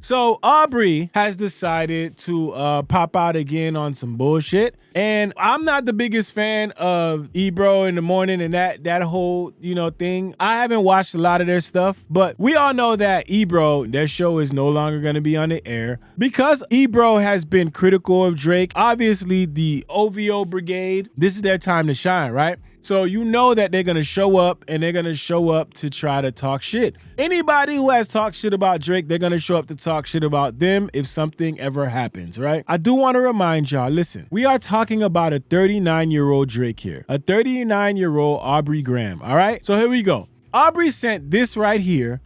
So Aubrey has decided to pop out again on some bullshit. And I'm not the biggest fan of Ebro in the morning and that whole, thing. I haven't watched a lot of their stuff, but we all know that Ebro, their show is no longer going to be on the air because Ebro has been critical of Drake. Obviously, the OVO brigade, this is their time to shine, right? So you know that they're going to show up and they're going to show up to try to talk shit. Anybody who has talked shit about Drake, they're going to show up to talk shit about them if something ever happens, right? I do want to remind y'all, listen, we are talking about a 39-year-old Drake here, a 39-year-old Aubrey Graham, all right? So here we go. Aubrey sent this right here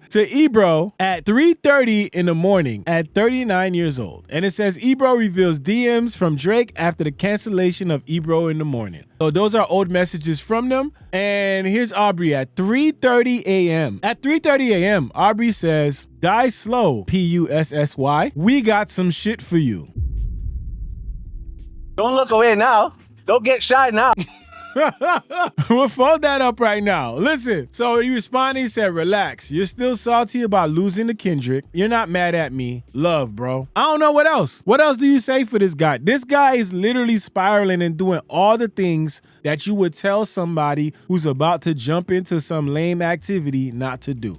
to Ebro at 3:30 in the morning at 39 years old. And it says, Ebro reveals DMs from Drake after the cancellation of Ebro in the morning. So those are old messages from them. And here's Aubrey at 3:30 a.m. At 3:30 a.m., Aubrey says, die slow, P-U-S-S-Y. We got some shit for you. Don't look away now. Don't get shy now. We'll fold that up right now. Listen, so he responded, he said, relax. You're still salty about losing to Kendrick. You're not mad at me. Love, bro. I don't know what else. What else do you say for this guy? This guy is literally spiraling and doing all the things that you would tell somebody who's about to jump into some lame activity not to do.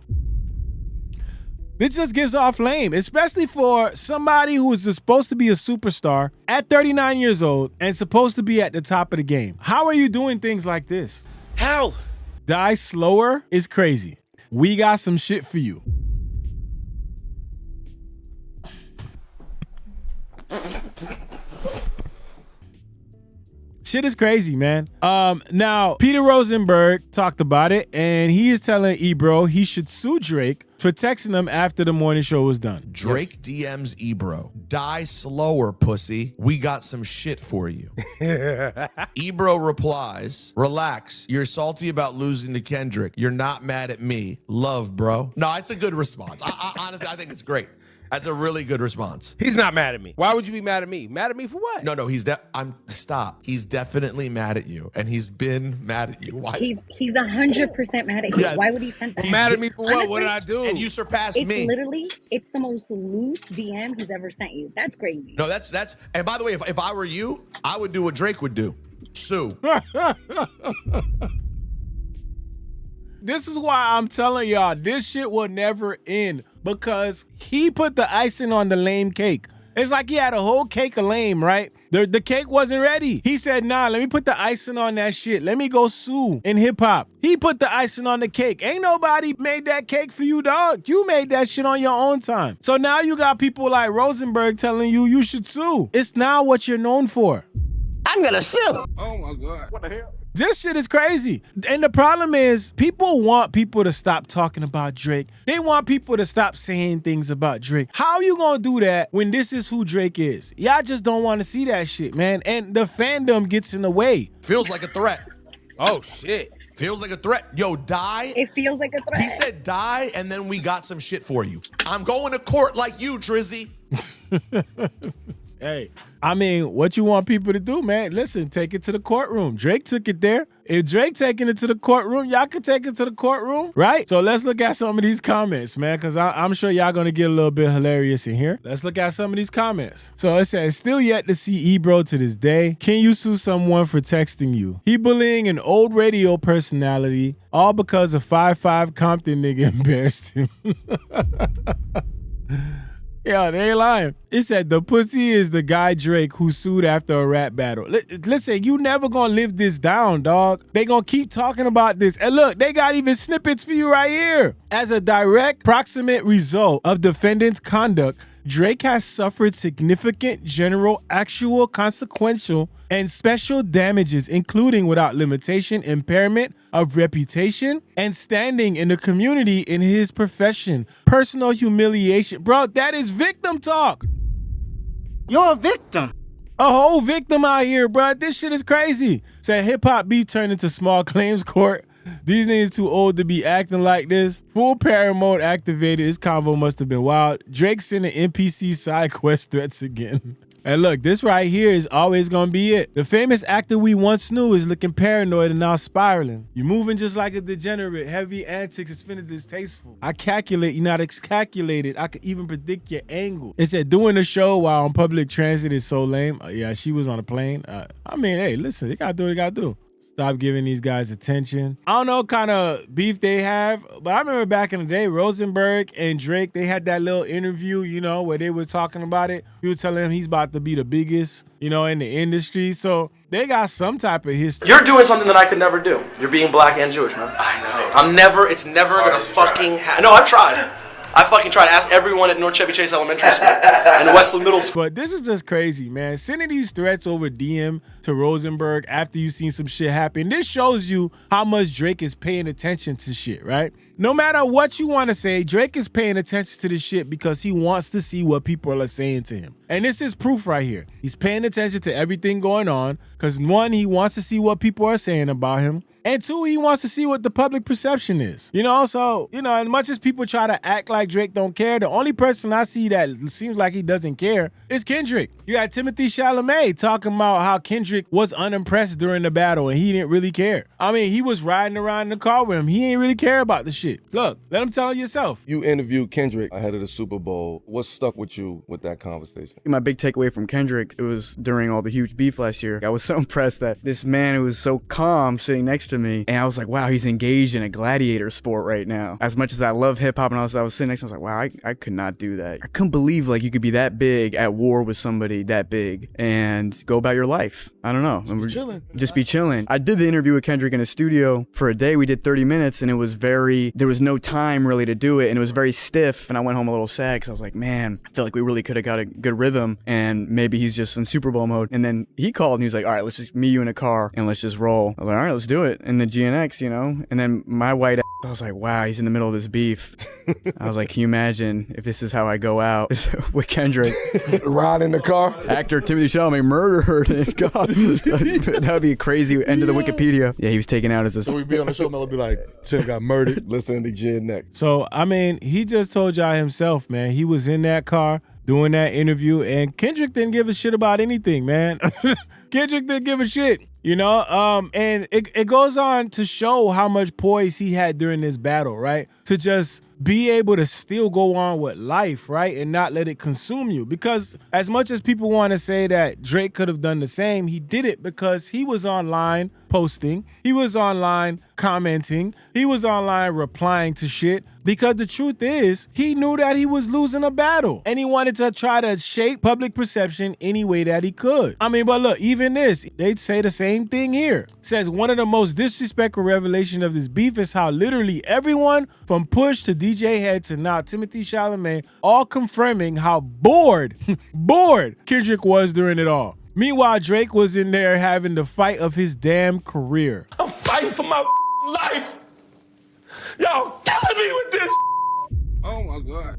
This just gives off lame, especially for somebody who is supposed to be a superstar at 39 years old and supposed to be at the top of the game. How are you doing things like this? How? Die slower is crazy. We got some shit for you. Shit is crazy, man. Now, Peter Rosenberg talked about it, and he is telling Ebro he should sue Drake for texting him after the morning show was done. Drake DMs Ebro, die slower, pussy. We got some shit for you. Ebro replies, relax. You're salty about losing to Kendrick. You're not mad at me. Love, bro. No, it's a good response. Honestly, I think it's great. That's a really good response. He's not mad at me. Why would you be mad at me? Mad at me for what? No, stop. He's definitely mad at you, and he's been mad at you. Why? He's 100% mad at you. Yes. Why would he send that? He's mad at me for what? Honestly, What did I do? And you surpassed It's me. literally, it's the most loose DM he's ever sent you. That's crazy. No, that's. And by the way, if I were you, I would do what Drake would do. Sue. This is why I'm telling y'all, this shit will never end because he put the icing on the lame cake. It's like he had a whole cake of lame, right? The cake wasn't ready. He said, nah, let me put the icing on that shit. Let me go sue in hip hop. He put the icing on the cake. Ain't nobody made that cake for you, dog. You made that shit on your own time. So now you got people like Rosenberg telling you should sue. It's now what you're known for. I'm gonna sue. Oh my God. What the hell? This shit is crazy. And the problem is people want people to stop talking about Drake. They want people to stop saying things about Drake. How you gonna do that when this is who Drake is? Y'all just don't want to see that shit, man. And the fandom gets in the way. Feels like a threat. Oh shit. Feels like a threat. Yo, die. It feels like a threat. He said die, and then we got some shit for you. I'm going to court like you, Drizzy. Hey, I mean, what you want people to do, man? Listen, take it to the courtroom. Drake took it there. If Drake taking it to the courtroom, y'all can take it to the courtroom, right? So let's look at some of these comments, man, because I'm sure y'all going to get a little bit hilarious in here. Let's look at some of these comments. So it says, still yet to see Ebro to this day. Can you sue someone for texting you? He bullying an old radio personality, all because a 5'5" Compton nigga embarrassed him. Yo, they ain't lying. It said the pussy is the guy Drake who sued after a rap battle. Listen, you never gonna live this down, dog. They gonna keep talking about this. And look, they got even snippets for you right here. As a direct proximate result of defendant's conduct, Drake has suffered significant general, actual, consequential, and special damages, including without limitation, impairment of reputation and standing in the community in his profession, personal humiliation. Bro, that is victim talk. You're a victim. A whole victim out here, bro. This shit is crazy. Said hip-hop beat turned into small claims court. These niggas too old to be acting like this. Full para mode activated. This convo must have been wild. Drake sending NPC side quest threats again. And look, this right here is always gonna be it. The famous actor we once knew is looking paranoid and now spiraling. You're moving just like a degenerate. Heavy antics is finna distasteful. I calculate, you're not calculated. I could even predict your angle. It said doing a show while on public transit is so lame. Yeah, she was on a plane. I mean, hey, listen, they gotta do what they gotta do. Stop giving these guys attention. I don't know what kind of beef they have, but I remember back in the day, Rosenberg and Drake, they had that little interview, you know, where they were talking about it. He was telling him he's about to be the biggest, you know, in the industry. So they got some type of history. You're doing something that I could never do. You're being black and Jewish, man. I know. It's never gonna fucking happen. No, I've tried. I fucking tried to ask everyone at North Chevy Chase Elementary School and Westwood Middle School. But this is just crazy, man. Sending these threats over DM to Rosenberg after you've seen some shit happen. This shows you how much Drake is paying attention to shit, right? No matter what you want to say, Drake is paying attention to this shit because he wants to see what people are saying to him. And this is proof right here. He's paying attention to everything going on because one, he wants to see what people are saying about him. And two, he wants to see what the public perception is. You know, so, you know, as much as people try to act like Drake don't care, the only person I see that seems like he doesn't care is Kendrick. You got Timothy Chalamet talking about how Kendrick was unimpressed during the battle and he didn't really care. I mean, he was riding around in the car with him. He ain't really care about the shit. Look, let him tell it yourself. You interviewed Kendrick ahead of the Super Bowl. What stuck with you with that conversation? My big takeaway from Kendrick, it was during all the huge beef last year. I was so impressed that this man who was so calm sitting next to me, and I was like, wow, he's engaged in a gladiator sport right now. As much as I love hip hop and all that, I was sitting next to him, I was like, wow, I could not do that. I couldn't believe like you could be that big at war with somebody that big and go about your life. I don't know. Just be chilling. I did the interview with Kendrick in a studio for a day. We did 30 minutes and it was there was no time really to do it and it was very stiff and I went home a little sad because I was like, man, I feel like we really could have got a good rhythm and maybe he's just in Super Bowl mode. And then he called and he was like, all right, let's just meet you in a car and let's just roll. I was like, all right, let's do it. And the GNX, you know, and then my white ass, I was like, wow, he's in the middle of this beef. I was like, can you imagine if this is how I go out with Kendrick? Ride in the car? Actor Timothy Chalamet murdered. God, that would be a crazy end of the Wikipedia. Yeah, he was taken out as a... So we'd be on the show and they'll be like, Tim got murdered. Listen to Jen next. So, I mean, he just told y'all himself, man. He was in that car doing that interview and Kendrick didn't give a shit about anything, man. Kendrick didn't give a shit. You know, and it goes on to show how much poise he had during this battle, right? To just be able to still go on with life, right? And not let it consume you. Because as much as people want to say that Drake could have done the same, he did it because he was online posting. He was online commenting. He was online replying to shit. Because the truth is, he knew that he was losing a battle. And he wanted to try to shape public perception any way that he could. I mean, but look, even this, they'd say the same thing here. Says one of the most disrespectful revelations of this beef is how literally everyone from Push to DJ Head to now Timothy Chalamet all confirming how bored Kendrick was during it all. Meanwhile, Drake was in there having the fight of his damn career. I'm fighting for my life. Y'all killing me with this. Oh my God.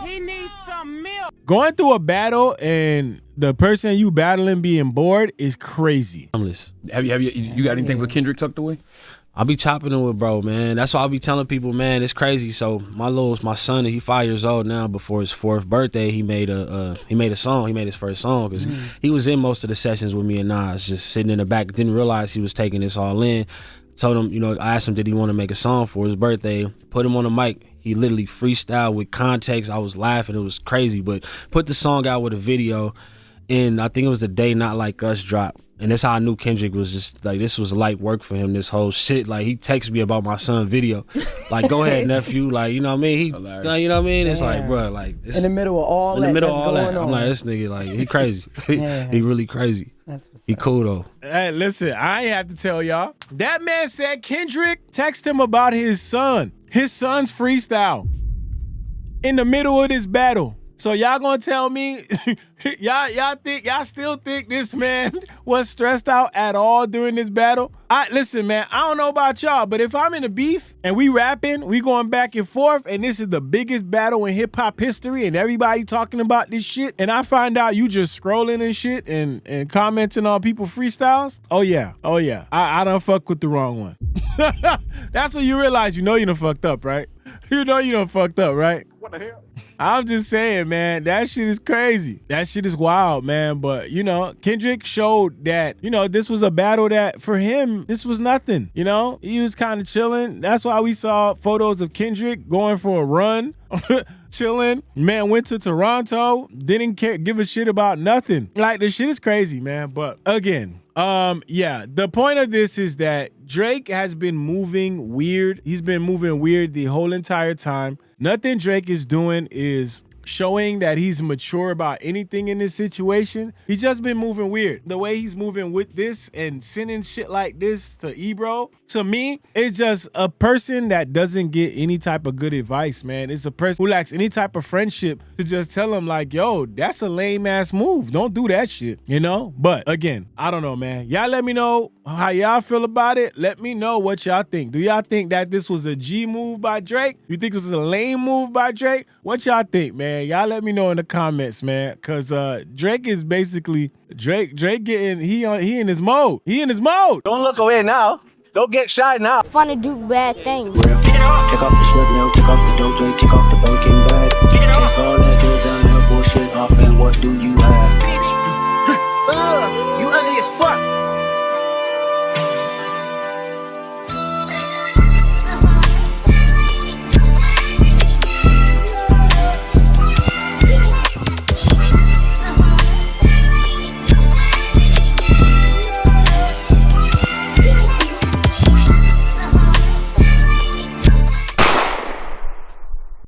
He needs some milk. Going through a battle and the person you battling being bored is crazy. Have you got anything with Kendrick tucked away? I'll be chopping it with bro, man. That's why I'll be telling people, man, it's crazy. So my son, he 5 years old now. Before his 4th birthday, he made a song. He made his first song because he was in most of the sessions with me and Nas, just sitting in the back. Didn't realize he was taking this all in. Told him, you know, I asked him, did he want to make a song for his birthday? Put him on the mic. He literally freestyled with context. I was laughing. It was crazy. But put the song out with a video. And I think it was the day Not Like Us dropped. And that's how I knew Kendrick was just like, this was light work for him, this whole shit. Like, he texted me about my son video. Like, go ahead, nephew. Like, you know what I mean? You know what I mean? It's like, bro, like. In the middle of all that. In the middle of all that. I'm like, this nigga, like, he crazy. He really crazy. He cool, though. Hey, listen, I ain't have to tell y'all. That man said Kendrick texted him about his son's freestyle in the middle of this battle. So y'all gonna tell me, y'all still think this man was stressed out at all during this battle? Listen, man, I don't know about y'all, but if I'm in a beef and we rapping, we going back and forth, and this is the biggest battle in hip hop history, and everybody talking about this shit, and I find out you just scrolling and shit and commenting on people freestyles, oh yeah, I done fuck with the wrong one. That's when you realize you know you done fucked up, right? You know you done fucked up, right? What the hell? I'm just saying, man, that shit is crazy. That shit is wild, man. But, you know, Kendrick showed that, you know, this was a battle that for him, this was nothing. You know, he was kind of chilling. That's why we saw photos of Kendrick going for a run. Chilling. Man went to Toronto, didn't care, give a shit about nothing. Like, the shit is crazy, man. But again, yeah, the point of this is that Drake has been moving weird. He's been moving weird the whole entire time. Nothing Drake is doing is showing that he's mature about anything in this situation. He's just been moving weird. The way he's moving with this and sending shit like this to Ebro, to me, it's just a person that doesn't get any type of good advice, man. It's a person who lacks any type of friendship to just tell him like, yo, that's a lame ass move. Don't do that shit, you know? But again, I don't know, man. Y'all let me know how y'all feel about it. Let me know what y'all think. Do y'all think that this was a G move by Drake? You think this was a lame move by Drake? What y'all think, man? Y'all let me know in the comments, man. Cause Drake is basically Drake getting he in his mode. He in his mode. Don't look away now. Don't get shy now. Fun to do bad things. Take off the short nail, take off the dope, take off the broken bag. Can't fall